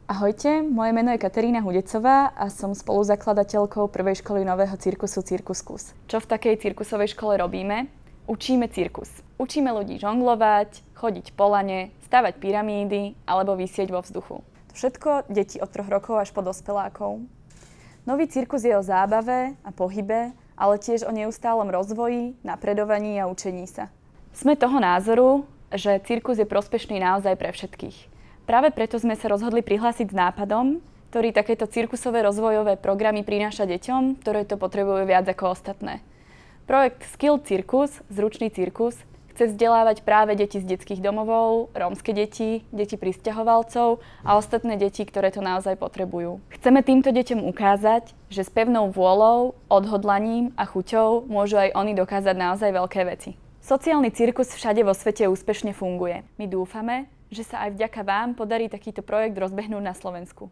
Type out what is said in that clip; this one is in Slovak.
Ahojte, moje meno je Katarína Hudecová a som spoluzakladateľkou prvej školy nového cirkusu Cirkus Kus. Čo v takej cirkusovej škole robíme? Učíme cirkus. Učíme ľudí žonglovať, chodiť po lane, stavať pyramídy alebo visieť vo vzduchu. To všetko deti od 3 rokov až po dospelákov. Nový cirkus je o zábave a pohybe, ale tiež o neustálom rozvoji, napredovaní a učení sa. Sme toho názoru, že cirkus je prospešný naozaj pre všetkých. Práve preto sme sa rozhodli prihlásiť s nápadom, ktorý takéto cirkusové rozvojové programy prináša deťom, ktoré to potrebujú viac ako ostatné. Projekt Skill Cirkus, zručný cirkus, chce vzdelávať práve deti z detských domovov, rómske deti, deti prisťahovalcov a ostatné deti, ktoré to naozaj potrebujú. Chceme týmto deťom ukázať, že s pevnou vôľou, odhodlaním a chuťou môžu aj oni dokázať naozaj veľké veci. Sociálny cirkus všade vo svete úspešne funguje. My dúfame, že sa aj vďaka vám podarí takýto projekt rozbehnúť na Slovensku.